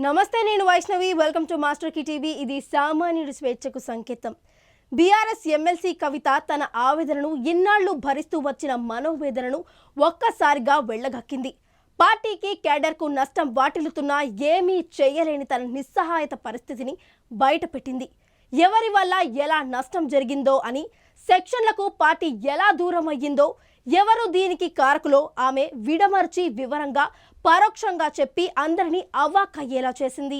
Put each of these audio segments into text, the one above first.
నమస్తే, నేను Vaishnavi. Welcome to master కి టీవీ. ఇది సామాన్యుడి స్వేచ్ఛకు సంకేతం. బీఆర్ఎస్ ఎమ్మెల్సీ కవిత తన ఆవేదనను ఇన్నాళ్లు భరిస్తూ వచ్చిన మనోవేదనను ఒక్కసారిగా వెళ్లగక్కింది. పార్టీకి కేడర్కు నష్టం వాటిల్లుతున్నా ఏమీ చేయలేని తన నిస్సహాయత పరిస్థితిని బయటపెట్టింది. ఎవరి వల్ల ఎలా నష్టం జరిగిందో అని, సెక్షన్లకు పార్టీ ఎలా దూరం అయ్యిందో, ఎవరు దీనికి కారకులో ఆమె విడమర్చి వివరంగా పరోక్షంగా చెప్పి అందరినీ అవాక్కయ్యేలా చేసింది.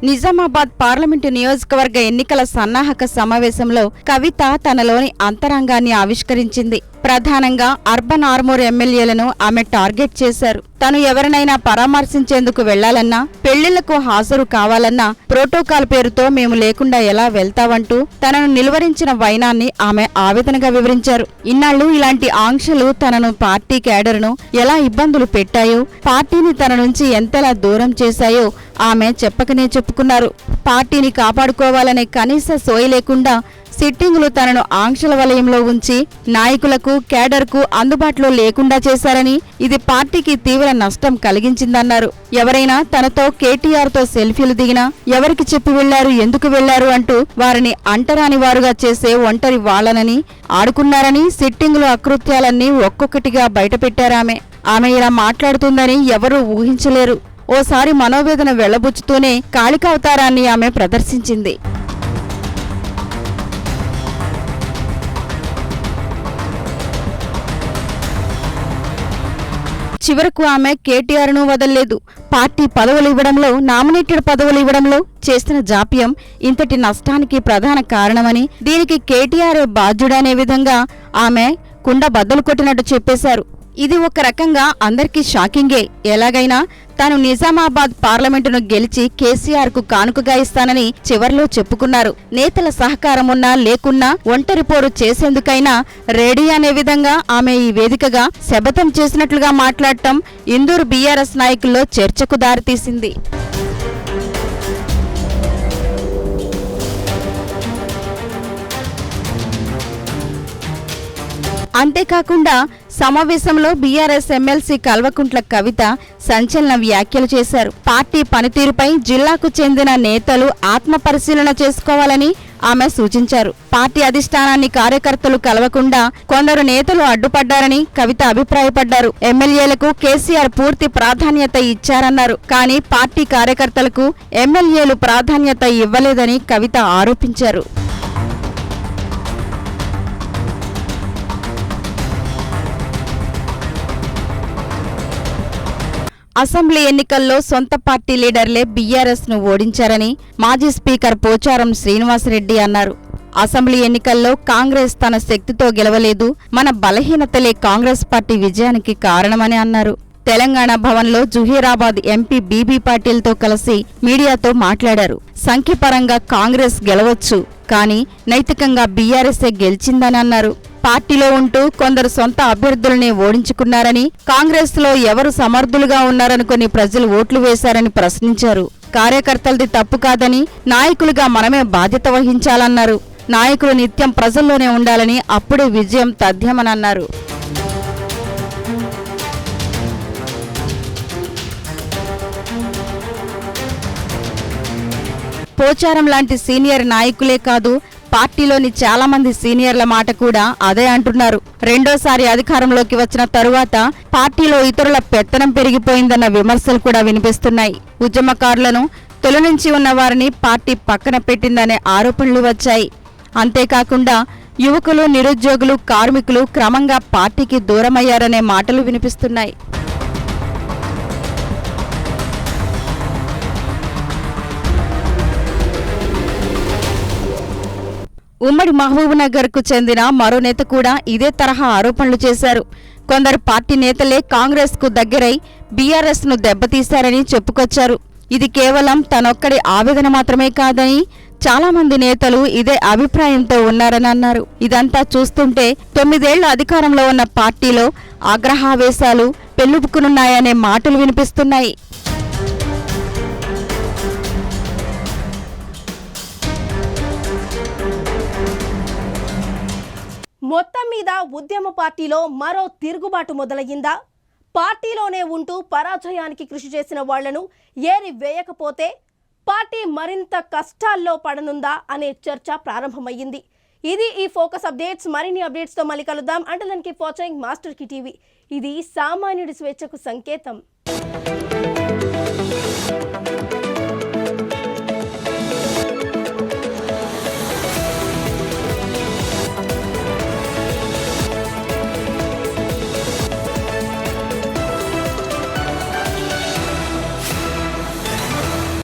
నిజామాబాద్ పార్లమెంటు నియోజకవర్గ ఎన్నికల సన్నాహక సమావేశంలో కవిత తనలోని అంతరంగాన్ని ఆవిష్కరించింది. ప్రధానంగా అర్బన్ ఆర్మూర్ ఎమ్మెల్యేలను ఆమె టార్గెట్ చేశారు. తను ఎవరినైనా పరామర్శించేందుకు వెళ్లాలన్నా, పెళ్లిళ్లకు హాజరు కావాలన్నా ప్రోటోకాల్ పేరుతో మేము లేకుండా ఎలా వెళ్తావంటూ తనను నిలువరించిన వైనాన్ని ఆమె ఆవేదనగా వివరించారు. ఇన్నాళ్లు ఇలాంటి ఆంక్షలు తనను, పార్టీ కేడర్ను ఎలా ఇబ్బందులు పెట్టాయో, పార్టీని తన నుంచి ఎంతలా దూరం చేశాయో ఆమె చెప్పకనే చెప్పుకున్నారు. పార్టీని కాపాడుకోవాలనే కనీస సోయి లేకుండా సిట్టింగులు తనను ఆంక్షల వలయంలో ఉంచి నాయకులకు, కేడర్కు అందుబాటులో లేకుండా చేశారని, ఇది పార్టీకి తీవ్ర నష్టం కలిగించిందన్నారు. ఎవరైనా తనతో, కేటీఆర్తో సెల్ఫీలు దిగినా ఎవరికి చెప్పి వెళ్లారు, ఎందుకు వెళ్లారు అంటూ వారిని అంటరాని వారుగా చేసే ఒంటరి వాళ్లనని ఆడుకున్నారని, సిట్టింగుల అకృత్యాలన్నీ ఒక్కొక్కటిగా బయటపెట్టారామె. ఆమె ఇలా మాట్లాడుతుందని ఎవరూ ఊహించలేరు. ఓసారి మనోవేదన వెళ్లబుచ్చుతూనే కాళికావతారాన్ని ఆమె ప్రదర్శించింది. చివరకు ఆమె కేటీఆర్ను వదల్లేదు. పార్టీ పదవులు ఇవ్వడంలో, నామినేటెడ్ పదవులు ఇవ్వడంలో చేసిన జాప్యం ఇంతటి నష్టానికి ప్రధాన కారణమని, దీనికి కేటీఆర్ బాధ్యుడనే విధంగా ఆమె కుండ బద్దలు కొట్టినట్టు చెప్పేశారు. ఇది ఒక రకంగా అందరికీ షాకింగే. ఎలాగైనా తాను నిజామాబాద్ పార్లమెంటును గెలిచి కేసీఆర్కు కానుకగా ఇస్తానని చివర్లో చెప్పుకున్నారు. నేతల సహకారమున్నా లేకున్నా ఒంటరి పోరు చేసేందుకైనా రెడీ అనే విధంగా ఆమె ఈ వేదికగా శపథం చేసినట్లుగా మాట్లాడటం ఇందూరు బీఆర్ఎస్ నాయకుల్లో చర్చకు దారితీసింది. అంతేకాకుండా సమావేశంలో బీఆర్ఎస్ ఎమ్మెల్సీ కల్వకుంట్ల కవిత సంచలన వ్యాఖ్యలు చేశారు. పార్టీ పనితీరుపై జిల్లాకు చెందిన నేతలు ఆత్మపరిశీలన చేసుకోవాలని ఆమె సూచించారు. పార్టీ అధిష్టానాన్ని కార్యకర్తలు కలవకుండా కొందరు నేతలు అడ్డుపడ్డారని కవిత అభిప్రాయపడ్డారు. ఎమ్మెల్యేలకు కేసీఆర్ పూర్తి ప్రాధాన్యత ఇచ్చారన్నారు. కానీ పార్టీ కార్యకర్తలకు ఎమ్మెల్యేలు ప్రాధాన్యత ఇవ్వలేదని కవిత ఆరోపించారు. అసెంబ్లీ ఎన్నికల్లో సొంత పార్టీ లీడర్లే బీఆర్ఎస్ ను ఓడించారని మాజీ స్పీకర్ పోచారం శ్రీనివాసరెడ్డి అన్నారు. అసెంబ్లీ ఎన్నికల్లో కాంగ్రెస్ తన శక్తితో గెలవలేదు, మన బలహీనతలే కాంగ్రెస్ పార్టీ విజయానికి కారణమని అన్నారు. తెలంగాణ భవన్లో జుహీరాబాద్ ఎంపీ బీబీ పాటిల్తో కలిసి మీడియాతో మాట్లాడారు. సంఖ్యపరంగా కాంగ్రెస్ గెలవచ్చు, కానీ నైతికంగా బీఆర్ఎస్ఏ గెలిచిందని అన్నారు. పార్టీలో ఉంటూ కొందరు సొంత అభ్యర్థులనే ఓడించుకున్నారని, కాంగ్రెస్ లో ఎవరు సమర్థులుగా ఉన్నారనుకుని ప్రజలు ఓట్లు వేశారని ప్రశ్నించారు. కార్యకర్తలది తప్పు కాదని, నాయకులుగా మనమే బాధ్యత వహించాలన్నారు. నాయకులు నిత్యం ప్రజల్లోనే ఉండాలని, అప్పుడే విజయం తథ్యమనన్నారు. పోచారం లాంటి సీనియర్ నాయకులే కాదు, పార్టీలోని చాలా మంది సీనియర్ల మాట కూడా అదే అంటున్నారు. రెండోసారి అధికారంలోకి వచ్చిన తరువాత పార్టీలో ఇతరుల పెత్తనం పెరిగిపోయిందన్న విమర్శలు కూడా వినిపిస్తున్నాయి. ఉద్యమకారులను, తొలి నుంచి ఉన్న వారిని పార్టీ పక్కన పెట్టిందనే ఆరోపణలు వచ్చాయి. అంతేకాకుండా యువకులు, నిరుద్యోగులు, కార్మికులు క్రమంగా పార్టీకి దూరమయ్యారనే మాటలు వినిపిస్తున్నాయి. ఉమ్మడి మహబూబ్నగర్ కు చెందిన మరో నేత కూడా ఇదే తరహా ఆరోపణలు చేశారు. కొందరు పార్టీ నేతలే కాంగ్రెస్ కు దగ్గరై బీఆర్ఎస్ ను దెబ్బతీశారని చెప్పుకొచ్చారు. ఇది కేవలం తనొక్కడి ఆవేదన మాత్రమే కాదని, చాలా మంది నేతలు ఇదే అభిప్రాయంతో ఉన్నారని అన్నారు. ఇదంతా చూస్తుంటే 9 ఏళ్ల అధికారంలో ఉన్న పార్టీలో ఆగ్రహావేశాలు పెల్లుబుకునున్నాయనే మాటలు వినిపిస్తున్నాయి. మొత్తం మీద ఉద్యమ పార్టీలో మరో తిరుగుబాటు మొదలయ్యిందా? పార్టీలోనే ఉంటూ పరాజయానికి కృషి చేసిన వాళ్లను ఏరి వేయకపోతే పార్టీ మరింత కష్టాల్లో పడనుందా అనే చర్చ ప్రారంభమయ్యింది. ఇది ఈ ఫోకస్ అప్డేట్స్. మరిన్ని అప్డేట్స్తో మళ్ళీ కలుద్దాం. అంటే దానికి వాచింగ్ మాస్టర్ కి టీవీ. ఇది సామాన్యుడి స్వేచ్ఛకు సంకేతం.